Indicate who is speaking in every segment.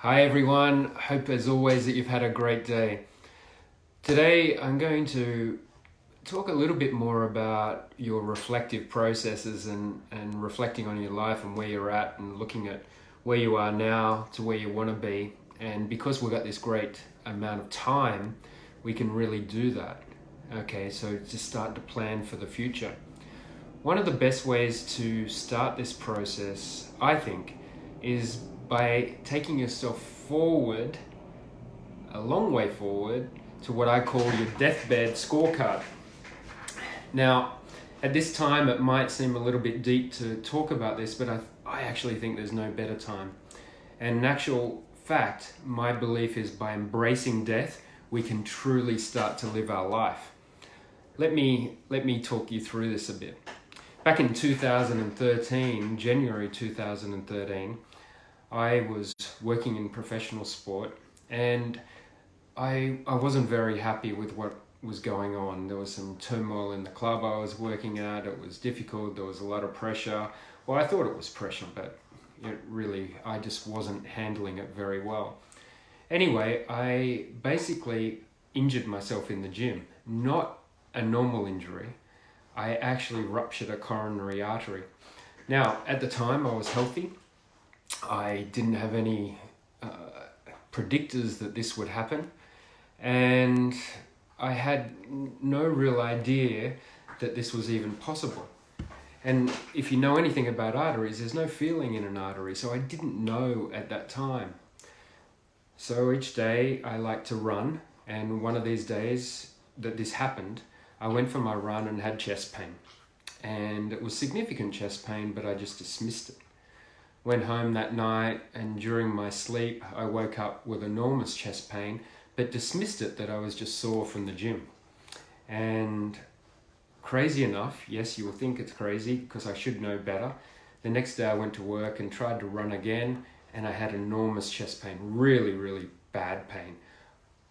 Speaker 1: Hi everyone, hope as always that you've had a great day. Today I'm going to talk a little bit more about your reflective processes and reflecting on your life and where you're at and looking at where you are now to where you want to be. And because we've got this great amount of time, we can really do that. Okay, so to start to plan for the future. One of the best ways to start this process, I think, is by taking yourself forward, a long way forward, to what I call your deathbed scorecard. Now, at this time, it might seem a little bit deep to talk about this, but I actually think there's no better time. And in actual fact, my belief is by embracing death, we can truly start to live our life. Let me talk you through this a bit. Back in 2013, January 2013, I was working in professional sport and I wasn't very happy with what was going on. There was some turmoil in the club I was working at. It was difficult. There was a lot of pressure. Well, I thought it was pressure, but I just wasn't handling it very well. Anyway, I basically injured myself in the gym. Not a normal injury. I actually ruptured a coronary artery. Now, at the time, I was healthy. I didn't have any predictors that this would happen, and I had no real idea that this was even possible. And if you know anything about arteries, there's no feeling in an artery, so I didn't know at that time. So each day I like to run, and one of these days that this happened, I went for my run and had chest pain. And it was significant chest pain, but I just dismissed it. Went home that night, and during my sleep, I woke up with enormous chest pain, but dismissed it that I was just sore from the gym. And crazy enough, yes, you will think it's crazy because I should know better. The next day I went to work and tried to run again, and I had enormous chest pain, really, really bad pain.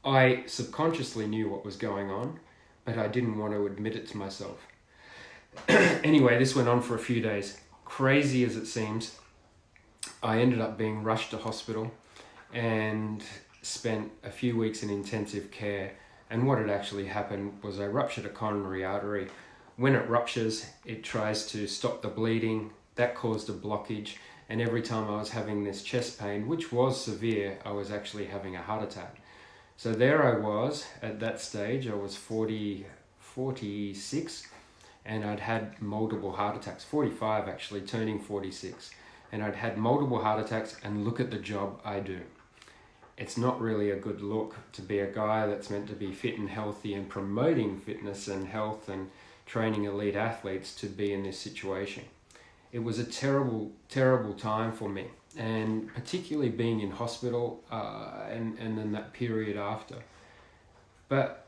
Speaker 1: I subconsciously knew what was going on, but I didn't want to admit it to myself. Anyway, this went on for a few days. Crazy as it seems, I ended up being rushed to hospital and spent a few weeks in intensive care. And what had actually happened was I ruptured a coronary artery. When it ruptures, it tries to stop the bleeding. That caused a blockage. And every time I was having this chest pain, which was severe, I was actually having a heart attack. So there I was at that stage. I was 46, and I'd had multiple heart attacks. 45 actually, turning 46. And I'd had multiple heart attacks, and look at the job I do. It's not really a good look to be a guy that's meant to be fit and healthy and promoting fitness and health and training elite athletes to be in this situation. It was a terrible, terrible time for me, and particularly being in hospital and then that period after. But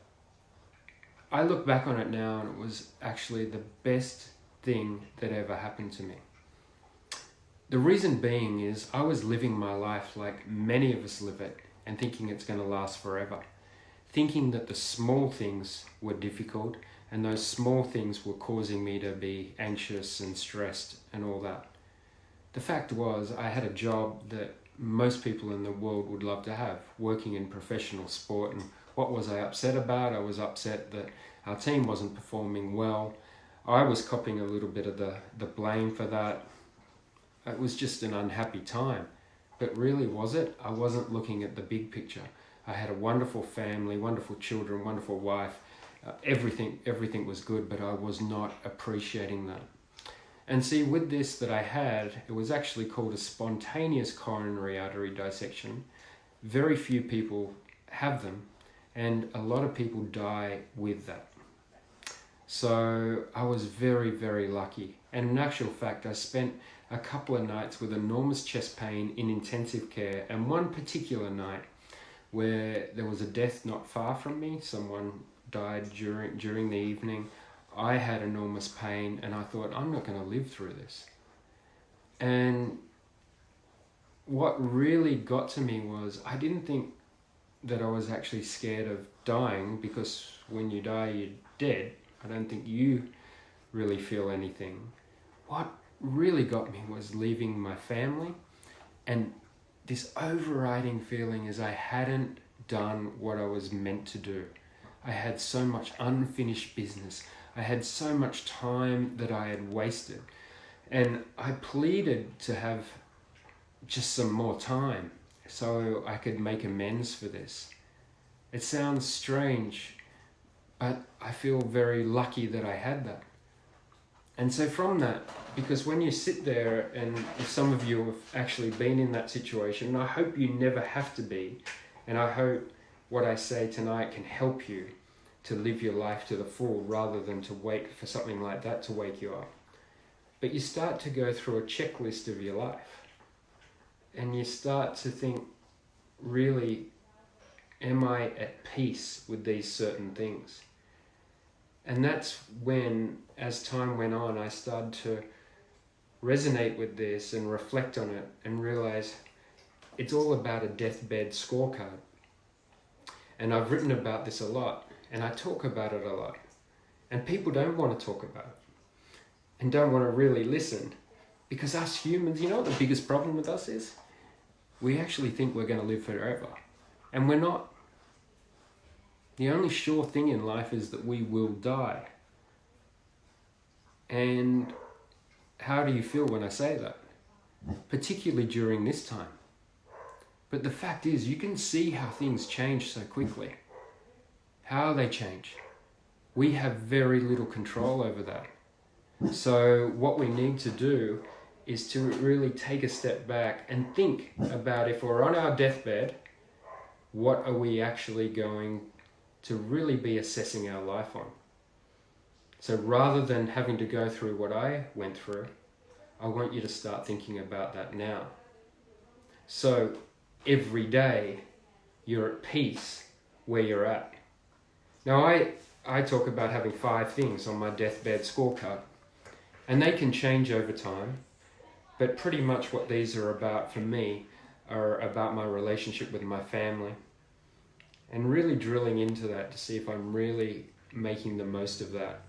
Speaker 1: I look back on it now, and it was actually the best thing that ever happened to me. The reason being is I was living my life like many of us live it and thinking it's going to last forever. Thinking that the small things were difficult and those small things were causing me to be anxious and stressed and all that. The fact was I had a job that most people in the world would love to have, working in professional sport. And what was I upset about? I was upset that our team wasn't performing well. I was copying a little bit of the blame for that. It was just an unhappy time. But really, was it? I wasn't looking at the big picture. I had a wonderful family, wonderful children, wonderful wife. Everything was good, but I was not appreciating that. And see, with this that I had, it was actually called a spontaneous coronary artery dissection. Very few people have them, and a lot of people die with that. So I was very, very lucky. And in actual fact, I spent a couple of nights with enormous chest pain in intensive care, and one particular night where there was a death not far from me. Someone died during the evening. I had enormous pain, and I thought, I'm not going to live through this. And what really got to me was I didn't think that I was actually scared of dying, because when you die, you're dead. I don't think you really feel anything. What really got me was leaving my family and this overriding feeling is I hadn't done what I was meant to do. I had so much unfinished business. I had so much time that I had wasted. And I pleaded to have just some more time so I could make amends for this. It sounds strange, but I feel very lucky that I had that. And so from that, because when you sit there, and if some of you have actually been in that situation, and I hope you never have to be, and I hope what I say tonight can help you to live your life to the full rather than to wait for something like that to wake you up. But you start to go through a checklist of your life, and you start to think, really, am I at peace with these certain things? And that's when, as time went on, I started to resonate with this and reflect on it and realize it's all about a deathbed scorecard. And I've written about this a lot, and I talk about it a lot. And people don't want to talk about it and don't want to really listen, because us humans, you know what the biggest problem with us is? We actually think we're going to live forever, and we're not. The only sure thing in life is that we will die. And how do you feel when I say that? Particularly during this time. But the fact is, you can see how things change so quickly. How they change. We have very little control over that. So what we need to do is to really take a step back and think about, if we're on our deathbed, what are we actually going to really be assessing our life on? So rather than having to go through what I went through, I want you to start thinking about that now. So every day you're at peace where you're at. Now I talk about having 5 things on my deathbed scorecard, and they can change over time, but pretty much what these are about for me are about my relationship with my family, and really drilling into that to see if I'm really making the most of that.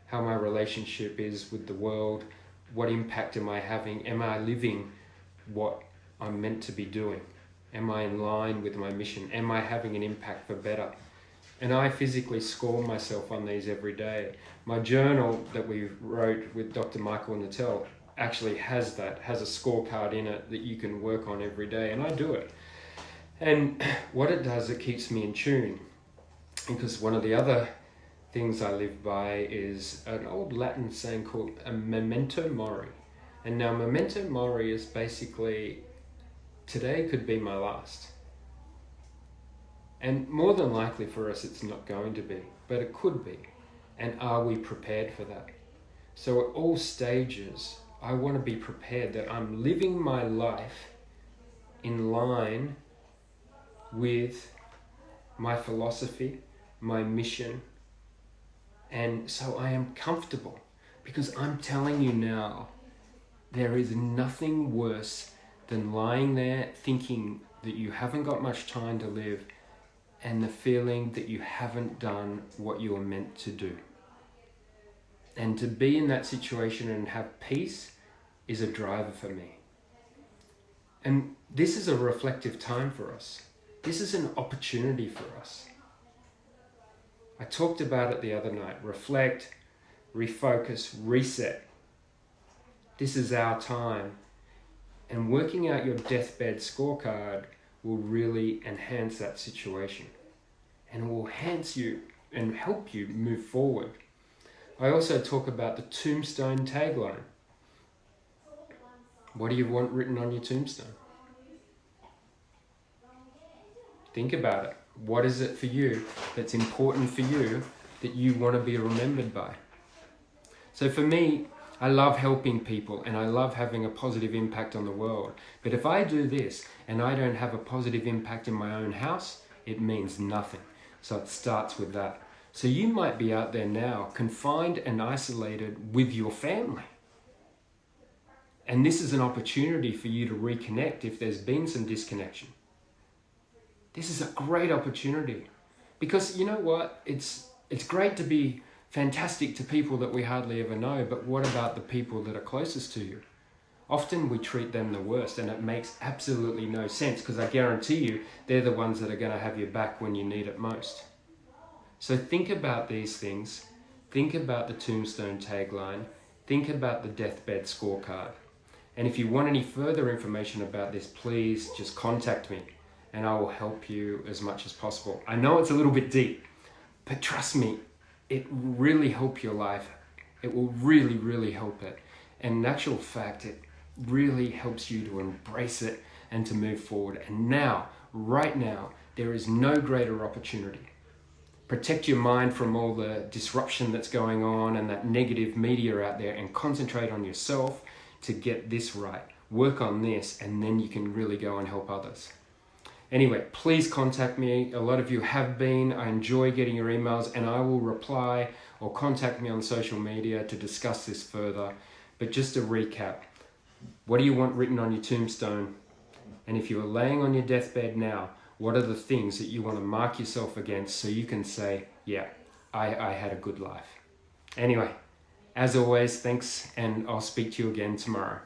Speaker 1: How my relationship is with the world, what impact am I having? Am I living what I'm meant to be doing? Am I in line with my mission? Am I having an impact for better? And I physically score myself on these every day. My journal that we wrote with Dr. Michael Nattel actually has that, has a scorecard in it that you can work on every day, and I do it. And what it does, it keeps me in tune, because one of the other things I live by is an old Latin saying called a Memento Mori. And now Memento Mori is basically, today could be my last. And more than likely for us it's not going to be, but it could be. And are we prepared for that? So at all stages, I want to be prepared that I'm living my life in line with my philosophy, my mission, and so I am comfortable, because I'm telling you now, there is nothing worse than lying there thinking that you haven't got much time to live and the feeling that you haven't done what you were meant to do. And to be in that situation and have peace is a driver for me. And this is a reflective time for us. This is an opportunity for us. I talked about it the other night. Reflect, refocus, reset. This is our time. And working out your deathbed scorecard will really enhance that situation. And will enhance you and help you move forward. I also talk about the Tombstone Tagline. What do you want written on your tombstone? Think about it. What is it for you that's important for you that you want to be remembered by? So for me, I love helping people and I love having a positive impact on the world. But if I do this and I don't have a positive impact in my own house, it means nothing. So it starts with that. So you might be out there now, confined and isolated with your family. And this is an opportunity for you to reconnect if there's been some disconnection. This is a great opportunity, because you know what? It's great to be fantastic to people that we hardly ever know, but what about the people that are closest to you? often we treat them the worst, and it makes absolutely no sense, because I guarantee you they're the ones that are going to have your back when you need it most. So think about these things. Think about the Tombstone Tagline. Think about the Deathbed Scorecard. And if you want any further information about this, please just contact me and I will help you as much as possible. I know it's a little bit deep, but trust me, it will really help your life. It will really, really help it. And in actual fact, it really helps you to embrace it and to move forward. And now, right now, there is no greater opportunity. Protect your mind from all the disruption that's going on and that negative media out there, and concentrate on yourself to get this right. Work on this, and then you can really go and help others. Anyway, please contact me. A lot of you have been. I enjoy getting your emails, and I will reply or contact me on social media to discuss this further. But just to recap, what do you want written on your tombstone? And if you are laying on your deathbed now, what are the things that you want to mark yourself against so you can say, yeah, I had a good life? Anyway, as always, thanks, and I'll speak to you again tomorrow.